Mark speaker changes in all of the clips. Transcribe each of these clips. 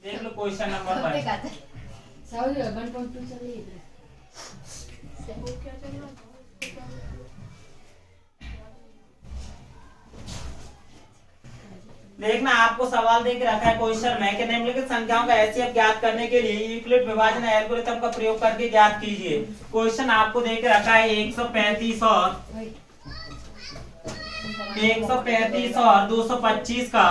Speaker 1: देख लो question number 5। देखना आपको सवाल देख रखा है क्वेश्चन में कि निम्नलिखित संख्याओं का एचसीएफ ज्ञात करने के लिए यूक्लिड विभाजन एल्गोरिथम का प्रयोग करके ज्ञात कीजिए। क्वेश्चन आपको देख रखा है 135 और 225 का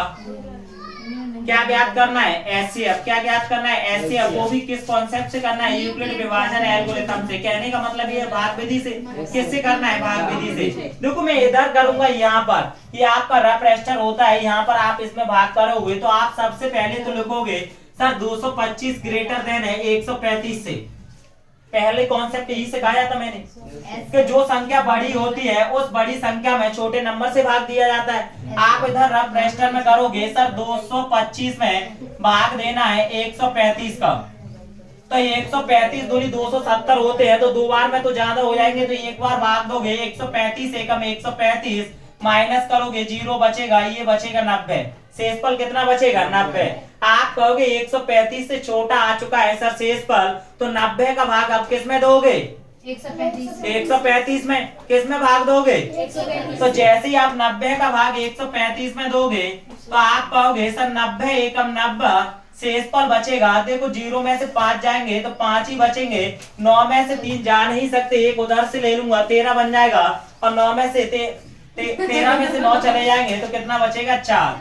Speaker 1: क्या ज्ञात करना है एचसीएफ। क्या ज्ञात करना है एचसीएफ, वो भी किस कॉन्सेप्ट से करना है यूक्लिड विभाजन एल्गोरिथम से। कहने का मतलब ये भाग विधि से। किससे करना है भाग विधि से। देखो मैं इधर करूंगा यहाँ पर ये आपका रफ रेस्टर होता है, यहाँ पर आप इसमें भाग करोगे तो आप सबसे पहले तो लिखोगे सर 225 ग्रेटर देन है 135 से। पहले कॉन्सेप्ट यही सिखाया था मैंने कि जो संख्या बड़ी होती है उस बड़ी संख्या में छोटे नंबर से भाग दिया जाता है। आप इधर रफ रेस्टर में करोगे सर 225 में भाग देना है 135 का, तो 135 दूनी 270 होते हैं, तो दो बार में तो ज्यादा हो जाएंगे, तो एक बार भाग दोगे 135 एकम 135 माइनस करोगे 0 बचेगा, ये बचेगा 90। शेषफल कितना बचेगा 90। आप कहोगे 135 से छोटा आ चुका है सर शेषफल, तो 90 का भाग अब किस में दोगे 135 में। किस में भाग दोगे
Speaker 2: 135।
Speaker 1: तो जैसे ही आप 90 का भाग 135 में दोगे तो आप कहोगे सर 90 एकम 90 शेषफल बचेगा। देखो 0 में से 5 जाएंगे तो 5 ही बचेंगे, 9 में से 3 जा नहीं सकते, एक उधर से ले लूंगा 13 बन जाएगा, और 9 में से 13 में से 9 चले जाएंगे तो कितना बचेगा 4,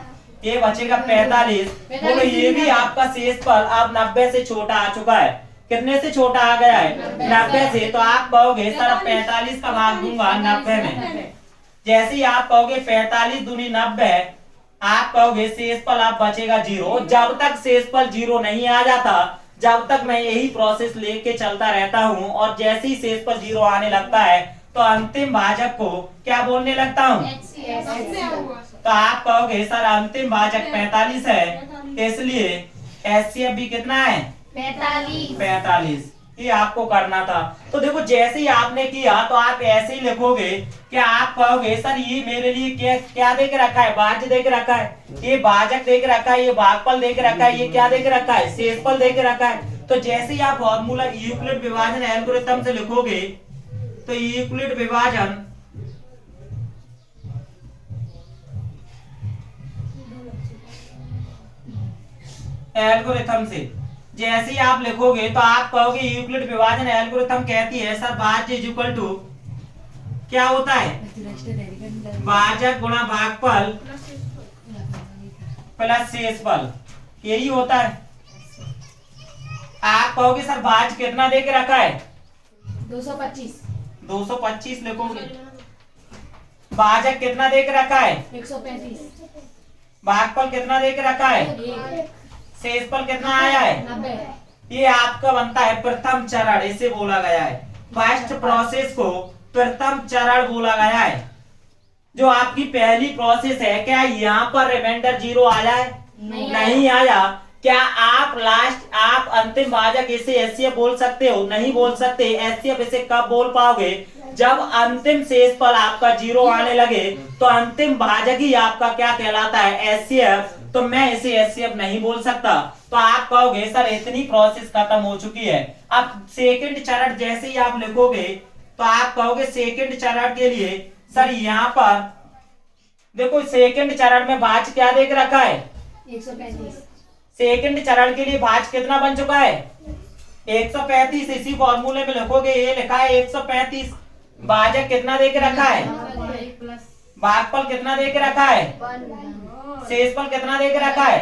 Speaker 1: ये बचेगा 45। बोलो ये भी आपका शेषफल अब 90 से छोटा आ चुका है। कितने से छोटा आ गया है 90 से, तो आप कहोगे सर 45 का भाग दूंगा 90 में। जैसे ही आप कहोगे 45 दूनी 90, आप कहोगे शेषफल आप बचेगा 0। जब तक शेषफल 0 नहीं आ जाता जब तक मैं यही प्रोसेस लेके चलता रहता हूँ, और जैसे ही शेषफल 0 आने लगता है तो अंतिम भाजक को क्या बोलने लगता हूँ। तो आप कहोगे सर अंतिम भाजक 45 है, इसलिए एचसीएफ भी कितना है 45। ये आपको करना था। तो देखो जैसे ही आपने किया तो आप ऐसे ही लिखोगे कि आप कहोगे सर ये मेरे लिए क्या देख रखा है, भाज्य देख रखा है, ये भाजक देख रखा है, ये भागफल देख रखा है, ये क्या देख रखा है शेषफल देख रखा है। तो जैसे ही आप फॉर्मूला यूक्लिड विभाजन एल्गोरिथम से लिखोगे तो यूक्लिड विभाजन एल्गोरिथम से जैसे ही आप लिखोगे तो आप कहोगे यूक्लिड विभाजन एल्गोरिथम कहती है सर भाज्य इज इक्वल टू क्या होता है भाजक गुणा भागफल प्लस शेषफल, यही होता है। आप कहोगे सर भाज्य कितना दे के रखा है 225 लिखोगे। भाजक कितना दे के रखा है
Speaker 2: 135।
Speaker 1: भागफल कितना दे के रखा है, शेषफल कितना आया है
Speaker 2: 90।
Speaker 1: ये आपका बनता है प्रथम चरण, इसे बोला गया है फर्स्ट प्रोसेस को प्रथम चरण बोला गया है। जो आपकी पहली प्रोसेस है, क्या यहाँ पर रिमाइंडर 0 आया है नहीं आया। क्या आप अंतिम भाजक इसे एचसीएफ बोल सकते हो, नहीं बोल सकते। एचसीएफ इसे कब बोल पाओगे जब अंतिम शेषफल आपका 0 आने लगे, तो अंतिम भाजक ही आपका क्या कहलाता है एचसीएफ। तो मैं इसे एचसीएफ नहीं बोल सकता। तो आप कहोगे सर इतनी प्रोसेस खत्म हो चुकी है। अब सेकंड चरण जैसे ही आप लिखोगे तो आप कहोगे सेकंड चरण के लिए सर यहाँ पर देखो सेकंड चरण में भाज क्या देख रखा है
Speaker 2: 135।
Speaker 1: सेकंड चरण के लिए भाज कितना बन चुका है 135। इसी फॉर्मूले में लिखोगे ये लिखा है 135। भाजक कितना दे के रखा है, भागफल कितना दे के रखा है, शेषफल कितना दे के रखा है।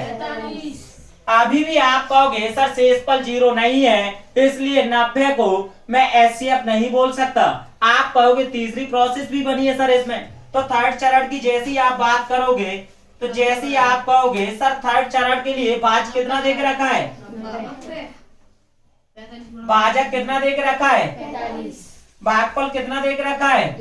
Speaker 1: अभी भी आप कहोगे सर शेषफल 0 नहीं है, इसलिए 90 को मैं एचसीएफ नहीं बोल सकता। आप कहोगे तीसरी प्रोसेस भी बनी है सर इसमें। तो थर्ड चरण की जैसी आप बात करोगे तो जैसे ही आप कहोगे सर थर्ड चरण के लिए भाज कितना दे के रखा है, भाजक कितना दे के रखा है,
Speaker 2: 45।
Speaker 1: भागफल कितना दे के रखा है,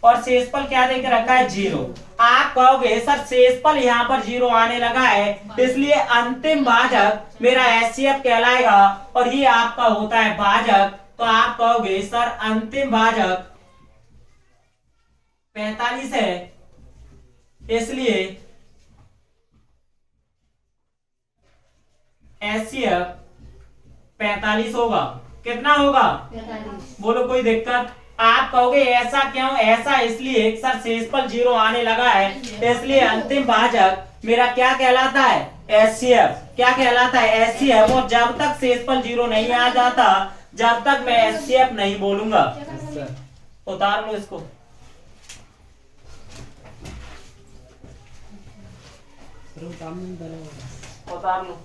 Speaker 1: और शेषफल क्या दे के रखा है 0। आप कहोगे सर शेषफल यहाँ पर 0 आने लगा है, इसलिए अंतिम भाजक मेरा एचसीएफ कहलाएगा, और ये आपका होता है भाजक। तो आप कहोगे सर अंतिम भाजक 45 है, इसलिए एचसीएफ 45 होगा। कितना होगा?
Speaker 2: 45।
Speaker 1: बोलो कोई दिक्कत? आप कहोगे ऐसा क्यों? ऐसा इसलिए सर शेषफल 0 आने लगा है, इसलिए अंतिम भाजक मेरा क्या कहलाता है? एचसीएफ। क्या कहलाता है? एचसीएफ। और जब तक शेषफल 0 नहीं आ जाता, जब तक मैं एचसीएफ नहीं बोलूंगा। उतार लो इसको। उतार लो।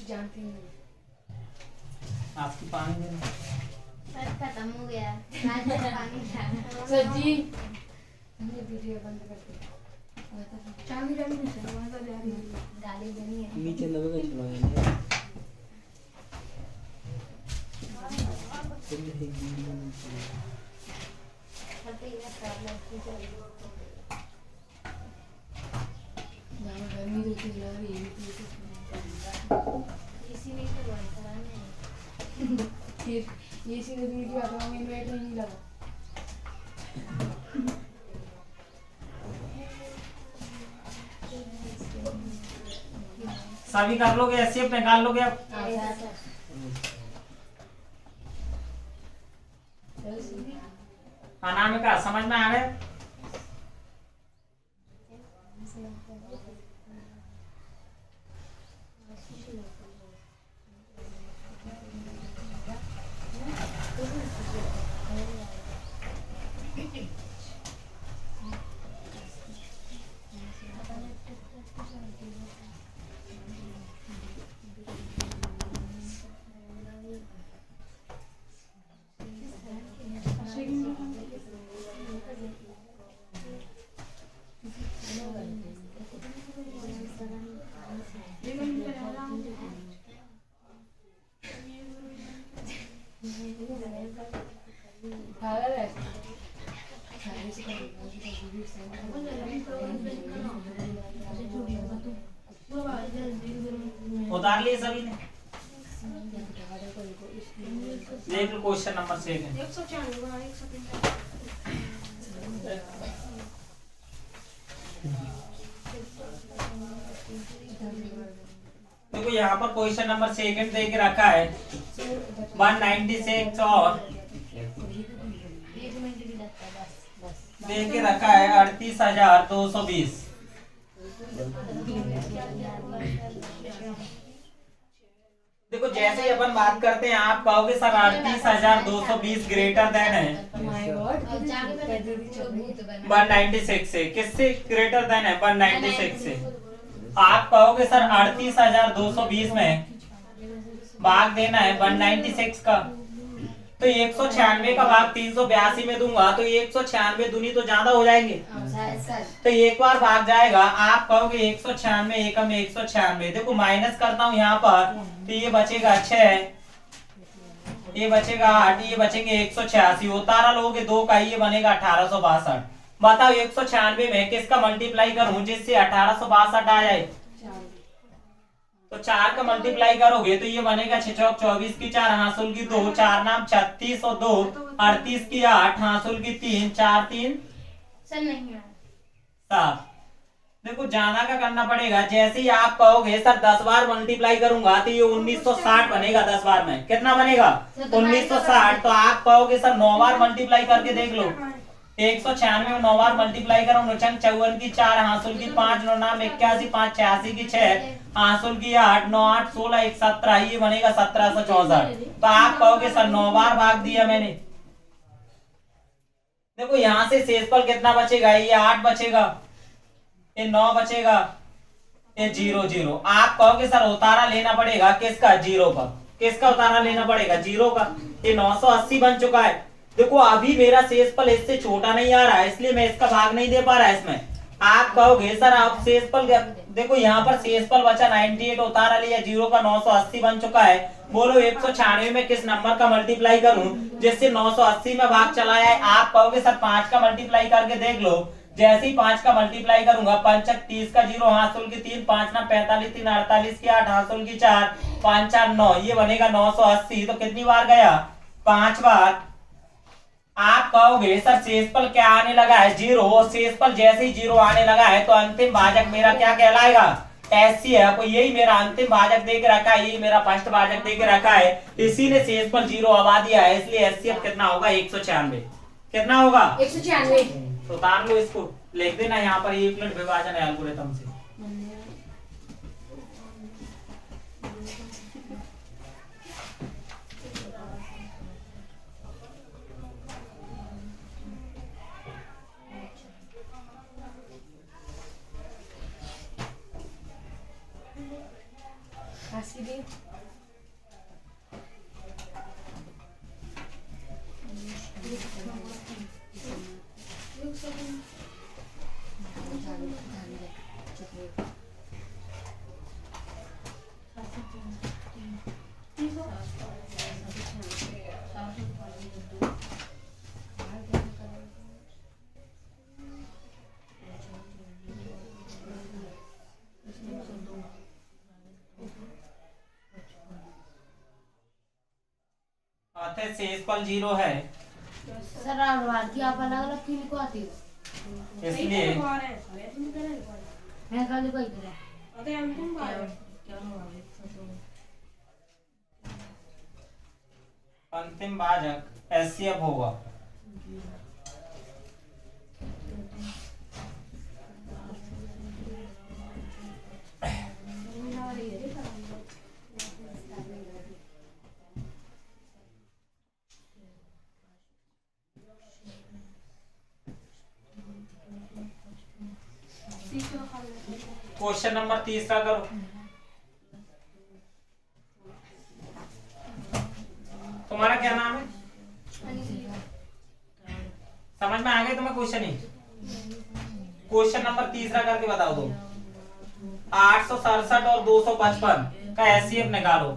Speaker 2: जानती हूँ
Speaker 1: आपकी पानी देना।
Speaker 3: सर खत्म हो गया। पानी था।
Speaker 2: सर जी हमने वीडियो बंद कर दिया। चांदी गाली नहीं सर, वहाँ तो
Speaker 3: गाली देनी है।
Speaker 4: नीचे दबेगा चलो
Speaker 2: गर्मी तो इतनी लग रही है
Speaker 3: इसी नहीं तो बंद कराने।
Speaker 2: फिर ये सीधे दूर की बात है, हमें इन्वर्टर नहीं लगा।
Speaker 1: सभी कर लोगे? एचसीएफ निकाल लोगे अब? अनामिका समझ में आ गए?
Speaker 2: पागल है।
Speaker 1: उतार लिए सभी ने? देख लो क्वेश्चन नंबर 6 है। देखो यहाँ पर क्वेश्चन नंबर 2 दे के रखा है 196 और दे के रखा है 38,220। देखो जैसे ही अपन बात करते हैं, आप कहोगे सर 38,220 ग्रेटर देन है 196 से। किससे ग्रेटर देन है? 196 से। आप कहोगे सर 38,220 में भाग देना है 196 का, तो 196 का भाग 382 में दूंगा तो 196 दूनी तो ज्यादा हो जाएंगे, तो एक बार भाग जाएगा। आप कहोगे 196 एकम 196। देखो माइनस करता हूँ यहाँ पर, तो ये बचेगा 6, ये बचेगा 8, ये बचेंगे 186। उतारा लोगे 2 का, ये बनेगा 1862। बताओ 196 में किसका मल्टीप्लाई करूं जिससे 1862 आ जाए? तो 4 का मल्टीप्लाई करोगे तो ये बनेगा 6 चौक 24 की 4 हासुल की 2, 4 नाम 36 और 2 38 की 8 हासुल की 3, 4 3
Speaker 3: सर नहीं है
Speaker 1: 7। देखो ज्यादा का करना पड़ेगा। जैसे ही आप कहोगे सर 10 बार मल्टीप्लाई करूंगा तो ये 1960 बनेगा। 10 बार में कितना बनेगा? 1960। तो आप कहोगे सर 9 बार मल्टीप्लाई करके देख लो। 196 में 9 बार मल्टीप्लाई करो, 9 54 की 4 हासुल की 5, 9 नाम 81, 5 86 की 6 हासुल की 8, 9 8 16 1 17, ये बनेगा 1764। तो आप कहोगे सर 9 बार भाग दिया मैंने। देखो यहाँ से शेषफल कितना बचेगा? ये 8 बचेगा, ये 9 बचेगा, ये 0 0। आप कहोगे सर उतारा लेना पड़ेगा किसका? 0 का। किसका उतारा लेना पड़ेगा? 0 का। ये 980 बन चुका है। देखो अभी मेरा शेषफल इससे छोटा नहीं आ रहा है, इसलिए मैं इसका भाग नहीं दे पा रहा है इसमें। आप कहोगे सर आप शेषफल देखो यहाँ पर शेषफल बचा 98 उतार लिया, 0 का 980 बन चुका है। बोलो 196 में किस नंबर का मल्टीप्लाई करूं जिससे 980 में भाग चला है। आप कहोगे सर 5 का मल्टीप्लाई करके देख लो। जैसे ही 5 का मल्टीप्लाई करूंगा, 5 30 का 0 हासिल की 3, 5 ना 45, 3 48 की 8 हासिल की 4, 5 4 9, ये बनेगा 980। तो कितनी बार गया? 5 बार। आप कहोगे सर शेषफल क्या आने लगा है? 0। शेषफल जैसे ही 0 आने लगा है तो अंतिम भाजक मेरा क्या कहलाएगा? एचसीएफ। तो यही मेरा अंतिम भाजक दे के रखा है, यही मेरा फर्स्ट भाजक दे के रखा है, इसी ने शेषफल 0 आवा दिया है, इसलिए एचसीएफ कितना होगा? 196। कितना होगा?
Speaker 2: 196।
Speaker 1: तो उतार लो इसको, लिख देना यहाँ पर यूक्लिड विभाजन एल्गोरिथम से। शेषफल 0 है,
Speaker 3: सर भारती आप अलग अलग क्यों लिखो आती हो?
Speaker 1: इसलिए
Speaker 3: मैं कल लिखो इधर
Speaker 1: अंतिम भाजक एचसीएफ होगा। क्वेश्चन नंबर 3 करो। तुम्हारा क्या नाम है? समझ में आ गए तुम्हें क्वेश्चन ही? क्वेश्चन नंबर 3 करके बताओ दो। 867 और 255 का एचसीएफ निकालो।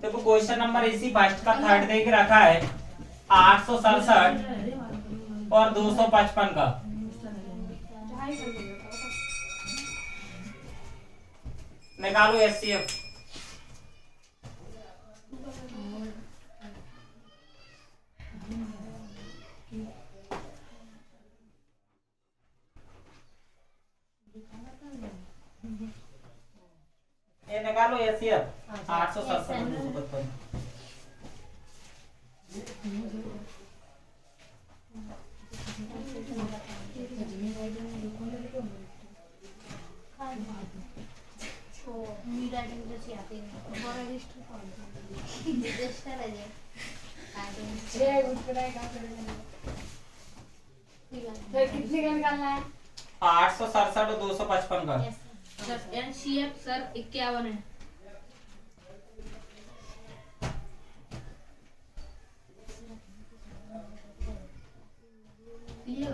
Speaker 1: देखो क्वेश्चन नंबर इसी फर्स्ट का थर्ड दे के रखा है, 867 और 255 का। निकालो एचसीएफ। ये निकालो एचसीएफ 867 और 255।
Speaker 2: कितने का निकालना है?
Speaker 1: 867 और 255 का।
Speaker 3: एनसीएफ सर 51 है।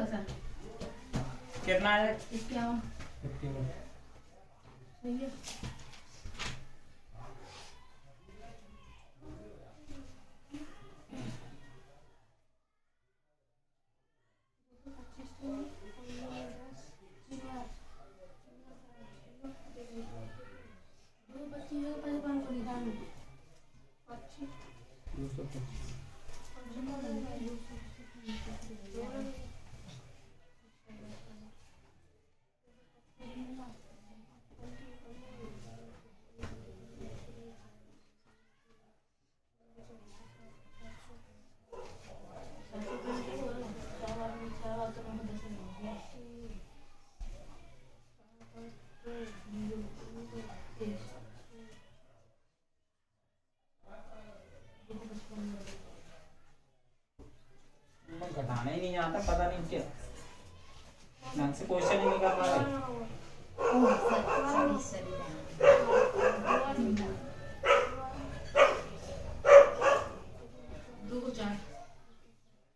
Speaker 3: सर
Speaker 1: कितना है?
Speaker 3: 51। सही है।
Speaker 1: घटाना ही नहीं आता, पता नहीं क्या ढंग से क्वेश्चन ही नहीं कर पा रहे।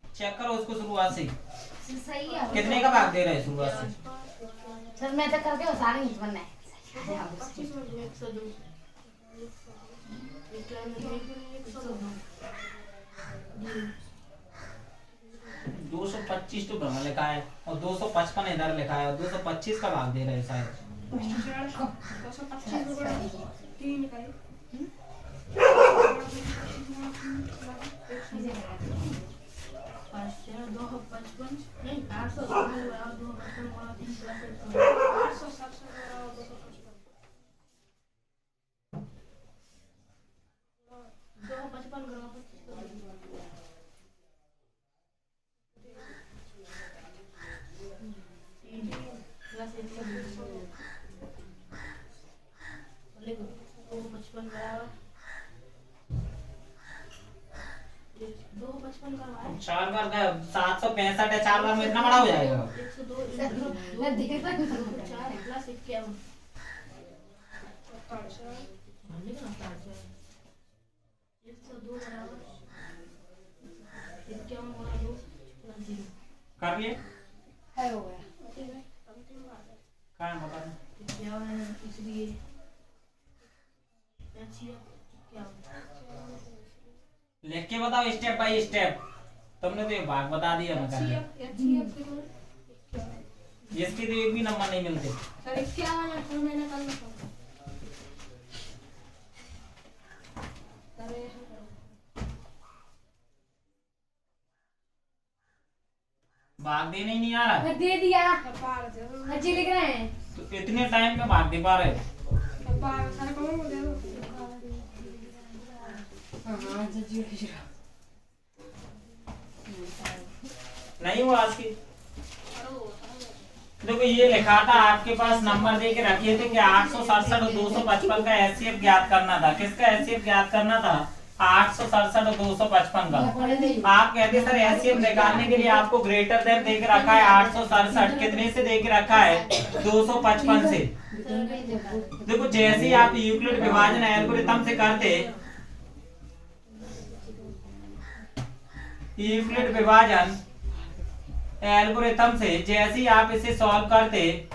Speaker 1: चेक करो उसको शुरुआत से
Speaker 3: सही है।
Speaker 1: कितने का भाग दे रहे हैं शुरुआत से?
Speaker 3: सर मैं तो करके बता रही हूँ बनना है
Speaker 1: 225 तो भ्रमण लिखा है और 255 इधर लिखा है और 225 का भाग दे रहे हैं शायद।
Speaker 2: 3 का
Speaker 1: चार बार का 765 है, 4 बार में इतना बड़ा हो जाएगा।
Speaker 3: मैं देख रही हूँ
Speaker 1: कर लिए
Speaker 3: है हो गया
Speaker 1: क्या है बता दो।
Speaker 3: इसलिए
Speaker 1: लिख के बताओ स्टेप बाय स्टेप। तुमने तो ये भाग बता दिया मैं कर इसके तो एक भी नंबर नहीं मिलते।
Speaker 2: सर क्या मैंने कल
Speaker 1: भाग देने ही नहीं आ रहा।
Speaker 3: मैं दे दिया
Speaker 2: पार जरूर
Speaker 3: अच्छी लिख रहे हैं
Speaker 1: तो इतने टाइम में भाग दे पा रहे।
Speaker 2: पार सर कौन बोल रहे हो
Speaker 3: हाँ जी
Speaker 1: नहीं हुआ आज की। देखो ये लिखा था आपके पास नंबर दे के रखे थे कि 867 और 255 का एचसीएफ ज्ञात करना था। किसका एचसीएफ ज्ञात करना था? 867 और 255 का। आप कहते सर एचसीएफ निकालने के लिए आपको ग्रेटर देन दे के रखा है 867 कितने से दे के रखा है? 255 से। देखो जैसे ही आप यूक्लिड विभाजन एल्गोरिथम से करते, यूक्लिड विभाजन एल्गोरिथम से जैसे ही आप इसे सॉल्व करते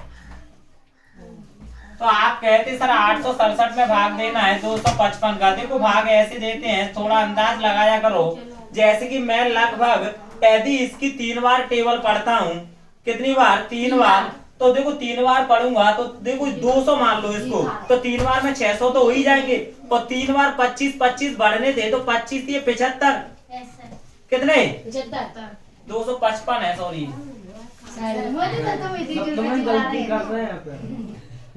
Speaker 1: तो आप कहते सर 867 में भाग देना है 255 का। देखो भाग ऐसे देते हैं, थोड़ा अंदाज लगाया करो। जैसे कि मैं लगभग यदि इसकी 3 बार टेबल पढ़ता हूँ, कितनी बार? 3 बार। तो देखो 3 बार पढ़ूंगा तो देखो 200 मान लो इसको, तो 3 बार में 600 तो हो ही जाएंगे। और 3 बार 25 बढ़ने थे तो 25 ये 75 कितने? 255 है। सॉरी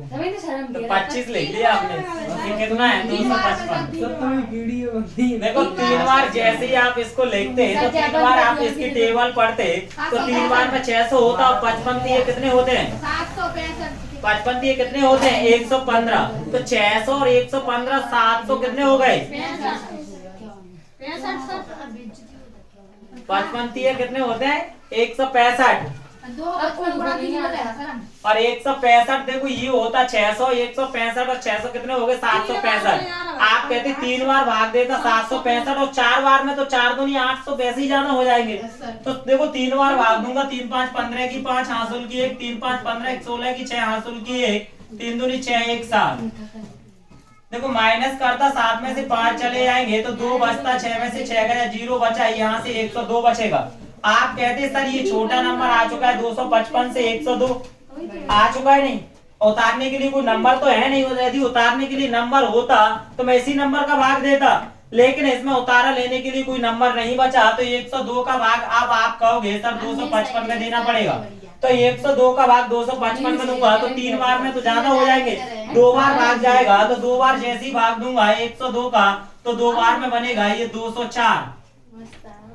Speaker 1: तो 25 लिख लिया आपने। ये कितना है? 255। देखो 3 बार जैसे ही आप इसको लिखते हैं तो 3 बार आप इसकी टेबल पढ़ते तो 3 बार में 600 होता और 55 ये कितने होते हैं? 55 ये कितने होते हैं? 115। तो 600 और 115 700 कितने हो गए? 55 ये कितने होते हैं? 165। और 165 देखो ये होता 600, 165 और 600 कितने हो गए? 765। आप कहते 3 बार भाग देता 765 और 4 बार में तो 4 दूनी 800 वैसे ही जाना हो जाएंगे। तो देखो 3 बार भाग दूंगा, 3 5 15 की 5 हासिल की 1, 3 5 15 16 की 6 हासिल की 1, 3 दूनी 6 1 7। देखो माइनस करता 7 में से 5 चले जाएंगे तो 2 बचता, 6 में से 6 गया 0 बचा, यहाँ से 102 बचेगा। आप कहते सर ये छोटा नंबर आ चुका है 255 से 102 आ चुका है, नहीं उतारने के लिए कोई नंबर तो है नहीं। यदि उतारने के लिए नंबर होता तो मैं इसी नंबर का भाग देता, लेकिन इसमें उतारा लेने के लिए कोई नंबर नहीं बचा तो 102 का भाग अब आप कहोगे सर 255 में देना पड़ेगा। तो 102 का भाग 255 में दूंगा तो 3 बार में तो ज्यादा हो जाएंगे, 2 बार भाग जाएगा तो 2 बार जैसे ही भाग दूंगा 102 का तो 2 बार में बनेगा ये 204।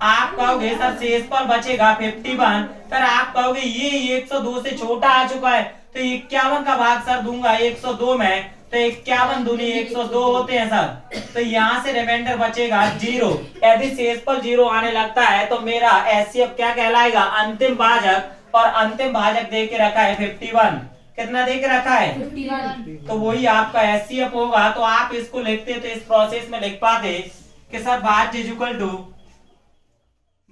Speaker 1: आप कहोगे सर शेष पर बचेगा 51। फिर आप कहोगे ये 102 से छोटा आ चुका है तो 51 का भाग सर दूंगा 102 में, तो 51 दूनी 102 होते हैं सर। तो यहाँ से रिमाइंडर बचेगा 0। यदि शेष पर 0 आने लगता है तो मेरा एचसीएफ क्या कहलाएगा? अंतिम भाजक। और अंतिम भाजक दे के रखा है 51। कितना दे के रखा है?
Speaker 3: 51।
Speaker 1: तो वही आपका एचसीएफ होगा। तो आप इसको लिखते तो इस प्रोसेस में लिख पाते कि सर भाज्य इज इक्वल टू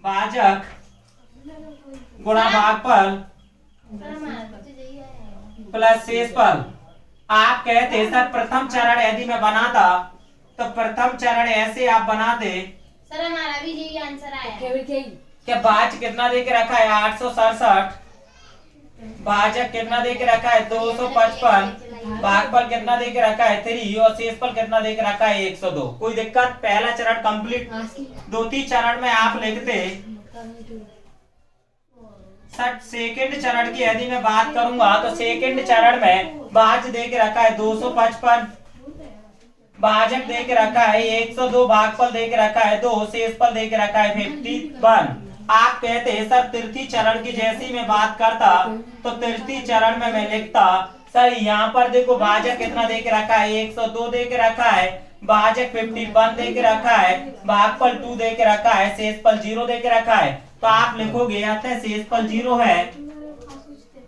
Speaker 1: भाजक गुणा भागफल प्लस शेषफल। आप कहते सर प्रथम चरण यदि मैं बनाता तो प्रथम चरण ऐसे आप बनाते।
Speaker 3: सर हमारा भी यही आंसर आया है।
Speaker 1: क्या भाज्य कितना दे के रखा है 867, भाजक कितना दे के रखा है 255, भागफल कितना दे के रखा है 3 और शेषफल कितना दे के रखा है 102। कोई दिक्कत? पहला चरण कंप्लीट। द्वितीय चरण में आप लिखते सर सेकंड चरण की यदि मैं बात करूंगा तो सेकंड चरण में भाज्य दे के रखा है 255, भाजक दे के रखा है 102, भागफल दे के रखा है 2, शेषफल दे के रखा है 51। आप कहते हैं सर तृतीय चरण की जैसी मैं बात करता तो तृतीय चरण में मैं लिखता सर यहाँ पर देखो भाजक कितना दे के रखा है 102 दे के रखा है, भाजक 51 दे के रखा है, भागफल 2 दे के रखा है, शेषफल 0 दे के रखा है। तो आप लिखोगे अतः शेषफल 0 है,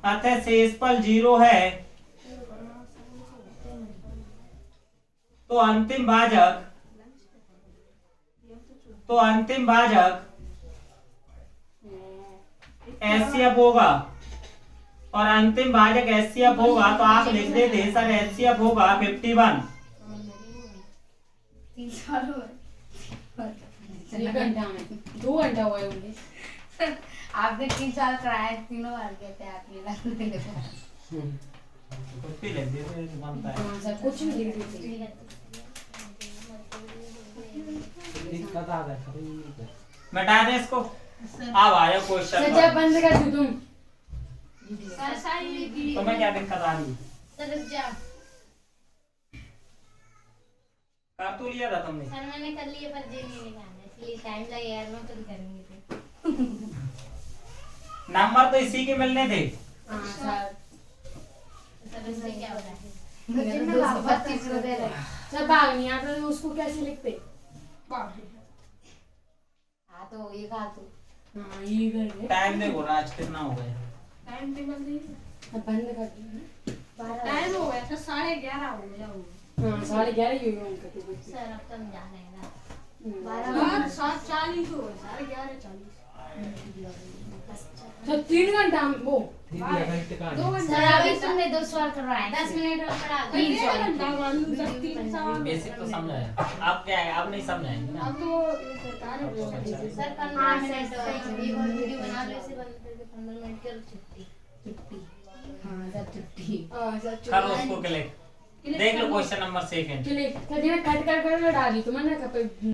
Speaker 1: अतः शेषफल 0 है। तो अंतिम भाजक एचसीएफ होगा और अंतिम भाजक एचसीएफ होगा तो आप लिख देते सर एचसीएफ होगा 51।
Speaker 3: 2 घंटा हुआ है उनके। आपने 3 साल कराया, तीनों बार कहते हैं आप ये
Speaker 1: कुछ भी लिख देते बनता है।
Speaker 3: सर कुछ भी लिख दीजिए।
Speaker 1: मिटा दे इसको। अब आया क्वेश्चन
Speaker 3: सर जब बंद कर दूं तुम।
Speaker 1: तो मैं क्या दिक्कत आ रही?
Speaker 3: सर रुक जा।
Speaker 1: कर तो लिया था तुमने।
Speaker 3: सर मैंने कर लिया पर जे नहीं निकालना, इसलिए टाइम लगेगा यार, मैं खुद करूंगी।
Speaker 1: नंबर तो इसी के मिलने थे।
Speaker 3: हां सर। सर इससे क्या हो रहा है? 232 को दे रहे। सर भाग नहीं आता तो उसको कैसे लिखते? हाँ तो ये कहा तो। हाँ ये कर।
Speaker 1: टाइम देखो राज कितना हो गया।
Speaker 2: टाइम टेबल नहीं
Speaker 3: अब बंद कर दो।
Speaker 2: टाइम हो गया तो 11:30 हो गया वो।
Speaker 3: हाँ 11:30 ही हुई उनका तो। सर अब तुम जाने ना
Speaker 2: 12 7:40 हो गए, 11:40।
Speaker 3: तो 3 घंटा वो
Speaker 2: 2 घंटे।
Speaker 3: सर अभी तुमने 2 सवाल करवाए, 10 मिनट और पढ़ा 3 सवाल।
Speaker 2: घंटा मालूम सर 3 सवाल।
Speaker 1: बेसिक तो समझाया। अब क्या है? अब नहीं समझाएंगे ना।
Speaker 2: अब तो सरकार है।
Speaker 3: सर 15 मिनट एक और वीडियो बना लो, इसे बंद करके 15 मिनट कर छुट्टी। हाँ सर छुट्टी।
Speaker 1: करो उसको क्लिक। देख लो क्वेश्चन नंबर 2।
Speaker 3: क्लिक कर दिया, कट कर डाली तुमने कब